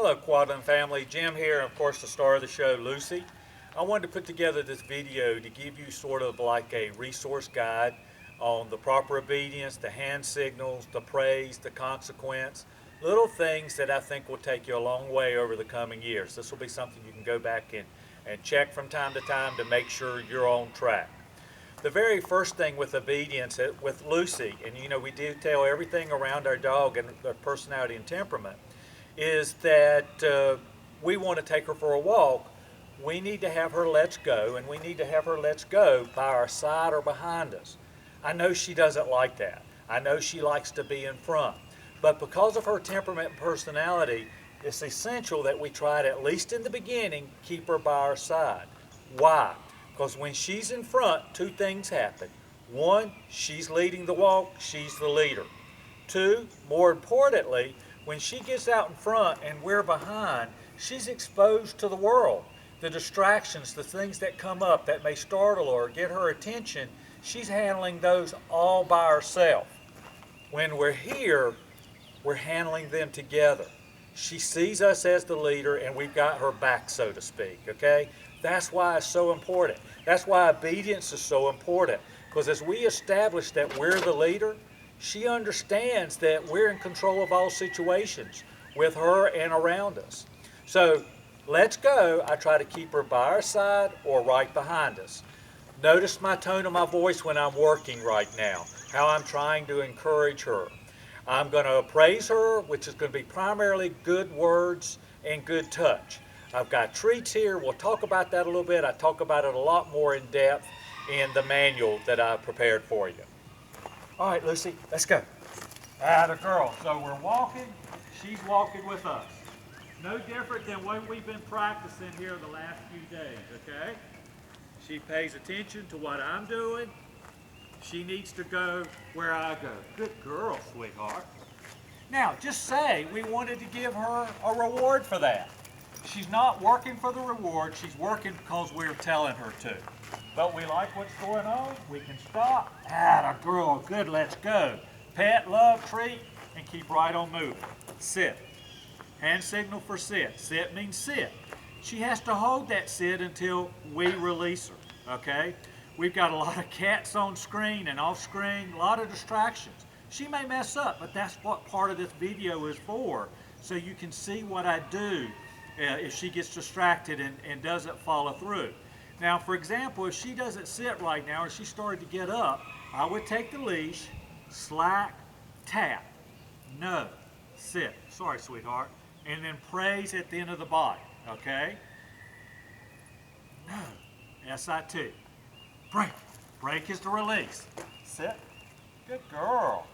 Hello Quadland family, Jim here, and of course the star of the show, Lucy. I wanted to put together this video to give you sort of like a resource guide on the proper obedience, the hand signals, the praise, the consequence, little things that I think will take you a long way over the coming years. This will be something you can go back and check from time to time to make sure you're on track. The very first thing with obedience with Lucy, and you know we detail everything around our dog and their personality and temperament, is that we want to take her for a walk. We need to have her let's go, and we need to have her let's go by our side or behind us. I know she doesn't like that. I know she likes to be in front. But because of her temperament and personality, it's essential that we try to, at least in the beginning, keep her by our side. Why? Because when she's in front, two things happen. One, she's leading the walk, she's the leader. Two, more importantly, when she gets out in front and we're behind, she's exposed to the world. The distractions, the things that come up that may startle her or get her attention, she's handling those all by herself. When we're here, we're handling them together. She sees us as the leader and we've got her back, so to speak, okay? That's why it's so important. That's why obedience is so important. Because as we establish that we're the leader, she understands that we're in control of all situations with her and around us. So let's go. I try to keep her by our side or right behind us. Notice my tone of my voice when I'm working right now, how I'm trying to encourage her. I'm going to praise her, which is going to be primarily good words and good touch. I've got treats here. We'll talk about that a little bit. I talk about it a lot more in depth in the manual that I prepared for you. All right, Lucy, let's go. Atta girl. So we're walking. She's walking with us. No different than what we've been practicing here the last few days, okay? She pays attention to what I'm doing. She needs to go where I go. Good girl, sweetheart. Now, just say we wanted to give her a reward for that. She's not working for the reward. She's working because we're telling her to. But we like what's going on. We can stop. Atta girl, good, let's go. Pet, love, treat, and keep right on moving. Sit. Hand signal for sit. Sit means sit. She has to hold that sit until we release her, okay? We've got a lot of cats on screen and off screen, a lot of distractions. She may mess up, but that's what part of this video is for, so you can see what I do if she gets distracted and doesn't follow through. Now, for example, if she doesn't sit right now or she started to get up, I would take the leash, slack, tap, no, sit, sorry sweetheart, and then praise at the end of the body, okay? No, S-I-T, break, break is the release, sit, good girl.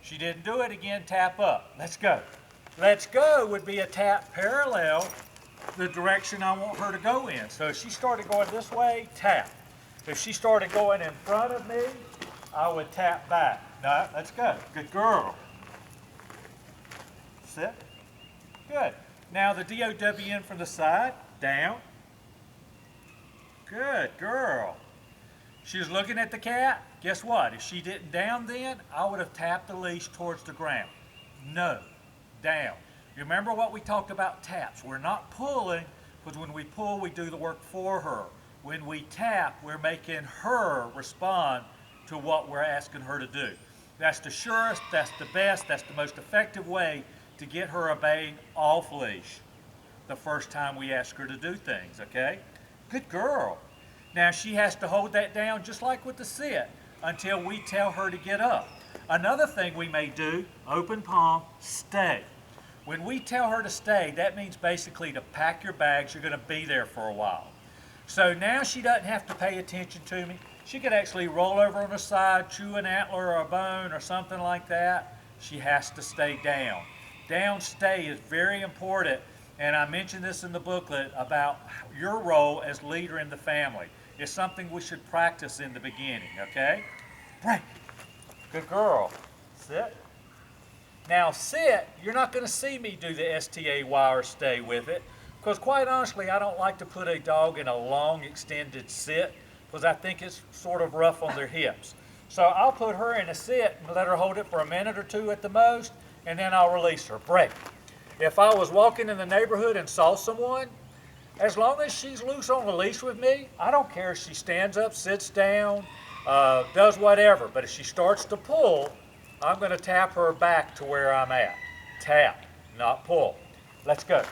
She didn't do it again, tap up, let's go. Let's go would be a tap parallel the direction I want her to go in. So if she started going this way, tap. If she started going in front of me, I would tap back. No, let's go. Good girl. Sit. Good. Now the DOWN from the side, down. Good girl. She was looking at the cat. Guess what? If she didn't down then, I would have tapped the leash towards the ground. No. Down. Remember what we talked about taps. We're not pulling, because when we pull, we do the work for her. When we tap, we're making her respond to what we're asking her to do. That's the surest, that's the best, that's the most effective way to get her obeying off leash the first time we ask her to do things, okay? Good girl. Now she has to hold that down just like with the sit until we tell her to get up. Another thing we may do, open palm, stay. When we tell her to stay, that means basically to pack your bags. You're going to be there for a while. So now she doesn't have to pay attention to me. She could actually roll over on the side, chew an antler or a bone or something like that. She has to stay down. Down stay is very important, and I mentioned this in the booklet about your role as leader in the family. It's something we should practice in the beginning, okay? Break. Good girl. Sit. Now sit, you're not going to see me do the STAY or stay with it, because quite honestly, I don't like to put a dog in a long extended sit, because I think it's sort of rough on their hips. So I'll put her in a sit and let her hold it for a minute or two at the most, and then I'll release her. Break. If I was walking in the neighborhood and saw someone, as long as she's loose on the leash with me, I don't care if she stands up, sits down, does whatever. But if she starts to pull, I'm going to tap her back to where I'm at. Tap, not pull. Let's go.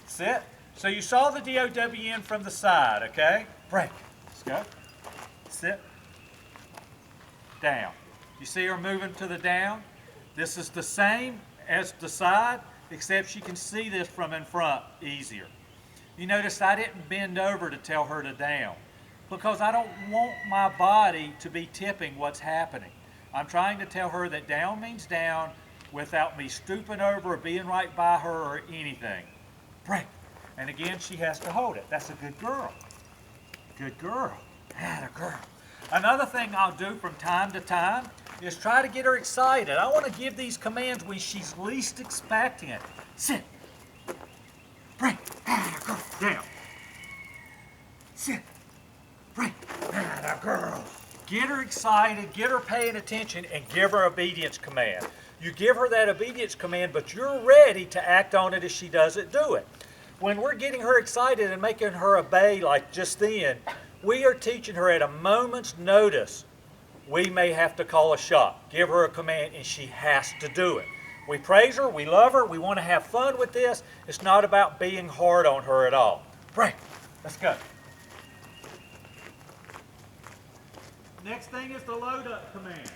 Sit. So you saw the DOWN from the side, okay? Break. Let's go. Sit. Down. You see her moving to the down? This is the same as the side, except she can see this from in front easier. You notice I didn't bend over to tell her to down because I don't want my body to be tipping what's happening. I'm trying to tell her that down means down without me stooping over or being right by her or anything. Break. And again, she has to hold it. That's a good girl. Good girl. Atta girl. Another thing I'll do from time to time is try to get her excited. I want to give these commands when she's least expecting it. Sit. Break. Atta girl. Down. Sit. Break. Atta girl. Get her excited, get her paying attention, and give her obedience command. You give her that obedience command, but you're ready to act on it as she doesn't do it. When we're getting her excited and making her obey like just then, we are teaching her at a moment's notice we may have to call a shot. Give her a command and she has to do it. We praise her, we love her, we want to have fun with this. It's not about being hard on her at all. Break. Let's go. Next thing is the load up command.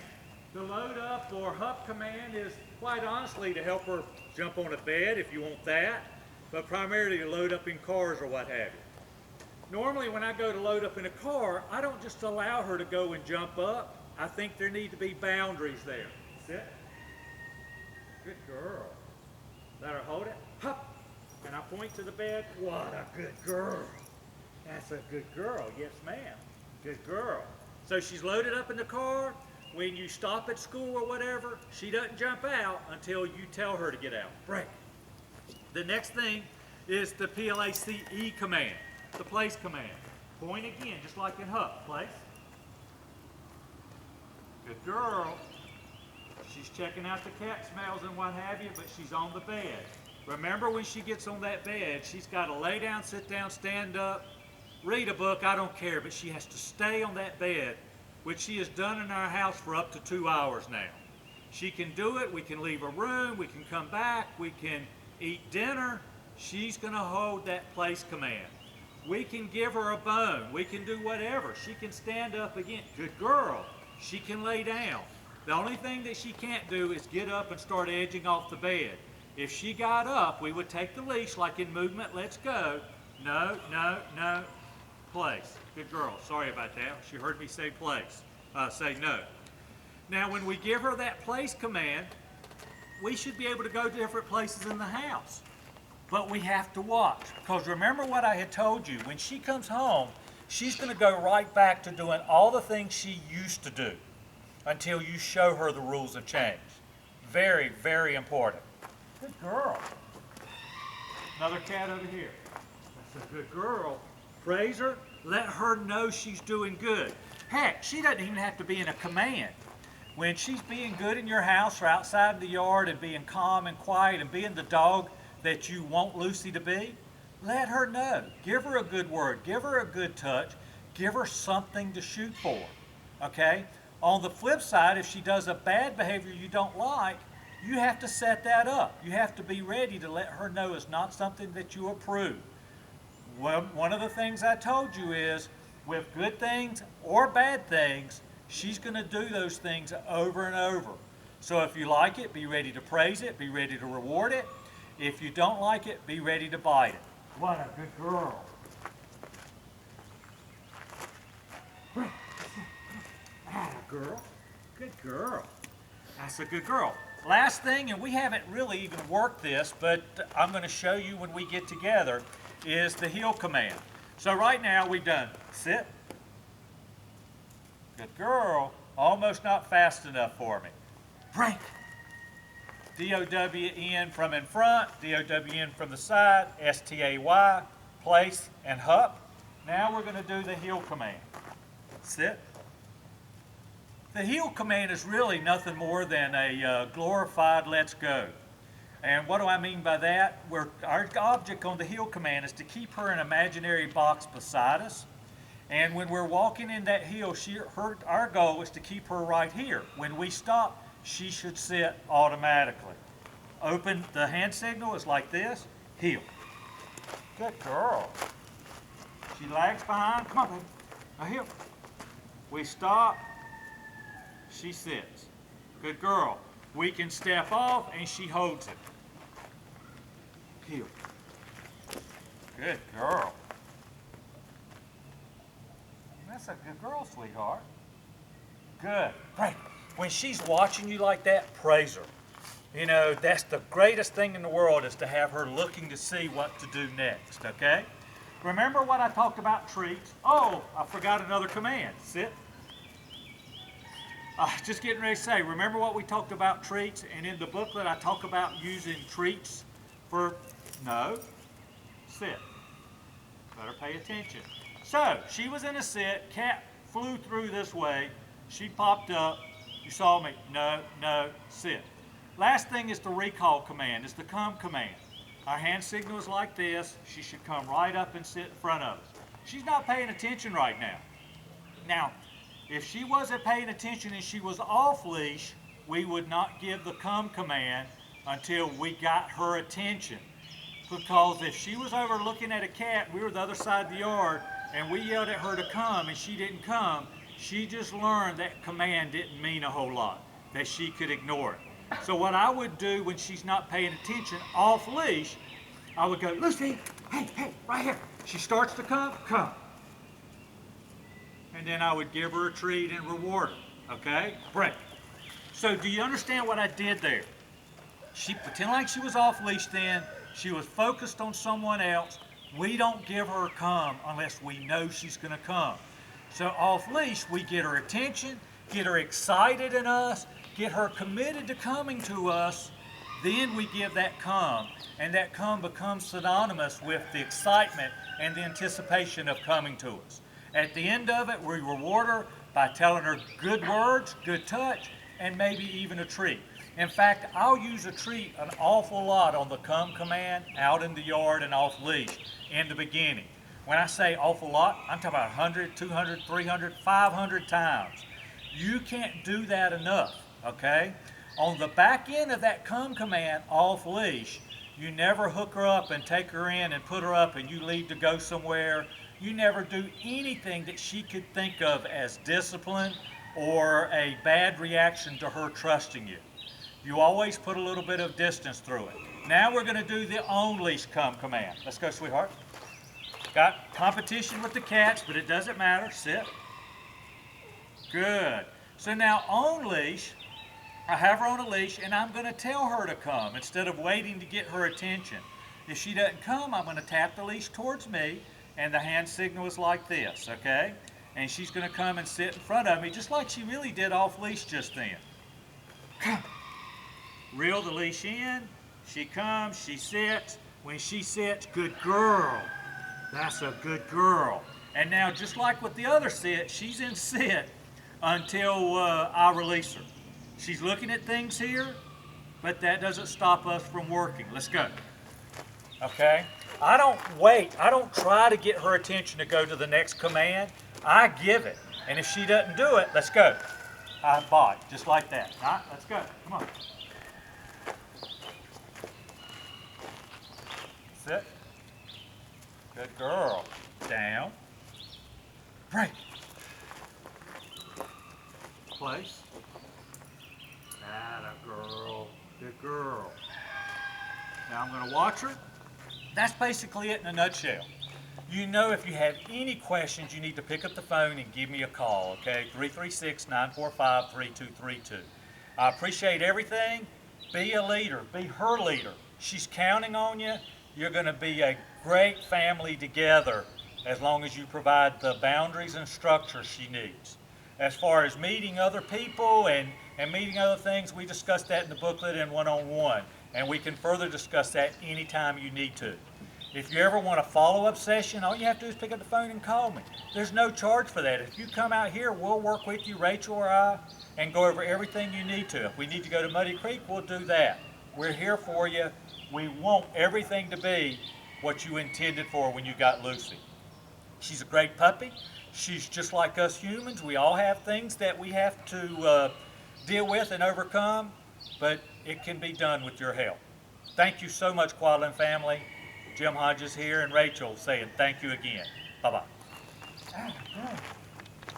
The load up or hup command is quite honestly to help her jump on a bed if you want that, but primarily to load up in cars or what have you. Normally when I go to load up in a car, I don't just allow her to go and jump up. I think there need to be boundaries there. Sit. Good girl. Let her hold it. Hup. And I point to the bed. What a good girl. That's a good girl. Yes, ma'am. Good girl. So she's loaded up in the car. When you stop at school or whatever, she doesn't jump out until you tell her to get out. Break. The next thing is the PLACE command, the place command. Point again, just like in hup. Place. Good girl. She's checking out the cat smells and what have you, but she's on the bed. Remember when she gets on that bed, she's got to lay down, sit down, stand up, read a book, I don't care, but she has to stay on that bed, which she has done in our house for up to 2 hours now. She can do it, we can leave a room, we can come back, we can eat dinner. She's going to hold that place command. We can give her a bone, we can do whatever. She can stand up again. Good girl. She can lay down. The only thing that she can't do is get up and start edging off the bed. If she got up, we would take the leash like in movement, let's go. No, no, no. Place. Good girl. Sorry about that. She heard me say place. Say no. Now, when we give her that place command, we should be able to go to different places in the house. But we have to watch. Because remember what I had told you. When she comes home, she's going to go right back to doing all the things she used to do until you show her the rules have changed. Very, very important. Good girl. Another cat over here. That's a good girl. Praise her. Let her know she's doing good. Heck, she doesn't even have to be in a command. When she's being good in your house or outside in the yard and being calm and quiet and being the dog that you want Lucy to be, let her know. Give her a good word. Give her a good touch. Give her something to shoot for. Okay? On the flip side, if she does a bad behavior you don't like, you have to set that up. You have to be ready to let her know it's not something that you approve. Well, one of the things I told you is, with good things or bad things, she's going to do those things over and over. So if you like it, be ready to praise it, be ready to reward it. If you don't like it, be ready to bite it. What a good girl. Atta girl. Good girl. That's a good girl. Last thing, and we haven't really even worked this, but I'm going to show you when we get together, is the heel command. So right now we've done sit. Good girl. Almost not fast enough for me. Break. D-O-W-N from in front, D-O-W-N from the side, S-T-A-Y, place, and hup. Now we're going to do the heel command. Sit. The heel command is really nothing more than a glorified let's go. And what do I mean by that? Our object on the heel command is to keep her in an imaginary box beside us. And when we're walking in that heel, our goal is to keep her right here. When we stop, she should sit automatically. Open, the hand signal is like this, heel. Good girl. She lags behind, come on baby, now heel. We stop, she sits. Good girl. We can step off and she holds it. Heel. Good girl. That's a good girl, sweetheart. Good. Great. When she's watching you like that, praise her. You know, that's the greatest thing in the world, is to have her looking to see what to do next, okay? Remember what I talked about treats? Oh, I forgot another command. Sit. Just getting ready to say, remember what we talked about treats? And in the booklet I talk about using treats for, no, sit. Better pay attention. So, she was in a sit, cat flew through this way, she popped up, you saw me, no, no, sit. Last thing is the recall command, is the come command. Our hand signal is like this, she should come right up and sit in front of us. She's not paying attention right now. Now, if she wasn't paying attention and she was off leash, we would not give the come command until we got her attention. Because if she was over looking at a cat, we were the other side of the yard, and we yelled at her to come and she didn't come, she just learned that command didn't mean a whole lot, that she could ignore it. So what I would do when she's not paying attention off leash, I would go, Lucy, hey, hey, right here. She starts to come, come. And then I would give her a treat and reward her, okay? Break. So do you understand what I did there? She pretended like she was off leash then, she was focused on someone else. We don't give her a come unless we know she's gonna come. So off leash, we get her attention, get her excited in us, get her committed to coming to us, then we give that come, and that come becomes synonymous with the excitement and the anticipation of coming to us. At the end of it, we reward her by telling her good words, good touch, and maybe even a treat. In fact, I'll use a treat an awful lot on the come command, out in the yard and off leash in the beginning. When I say awful lot, I'm talking about 100, 200, 300, 500 times. You can't do that enough, okay? On the back end of that come command, off leash, you never hook her up and take her in and put her up and you leave to go somewhere. You never do anything that she could think of as discipline or a bad reaction to her trusting you. You always put a little bit of distance through it. Now we're going to do the on leash come command. Let's go, sweetheart. Got competition with the cats, but it doesn't matter. Sit. Good. So now on leash, I have her on a leash and I'm going to tell her to come instead of waiting to get her attention. If she doesn't come, I'm going to tap the leash towards me and the hand signal is like this, okay? And she's going to come and sit in front of me just like she really did off leash just then. Come. Reel the leash in, she comes, she sits. When she sits, good girl. That's a good girl. And now just like with the other sit, she's in sit until I release her. She's looking at things here, but that doesn't stop us from working. Let's go. Okay? I don't wait. I don't try to get her attention to go to the next command. I give it. And if she doesn't do it, let's go. I bite, just like that. All right? Let's go. Come on. Sit. Good girl. Down. Break. Place. Atta girl. Good girl. Now I'm going to watch her. That's basically it in a nutshell. You know, if you have any questions, you need to pick up the phone and give me a call, okay? 336-945-3232. I appreciate everything. Be a leader. Be her leader. She's counting on you. You're going to be a great family together as long as you provide the boundaries and structure she needs. As far as meeting other people and meeting other things, we discussed that in the booklet in one-on-one, and we can further discuss that anytime you need to. If you ever want a follow-up session, all you have to do is pick up the phone and call me. There's no charge for that. If you come out here, we'll work with you, Rachel or I, and go over everything you need to. If we need to go to Muddy Creek, we'll do that. We're here for you. We want everything to be what you intended for when you got Lucy. She's a great puppy. She's just like us humans. We all have things that we have to deal with and overcome, but it can be done with your help. Thank you so much, Quadland family. Jim Hodges here and Rachel saying thank you again. Bye-bye.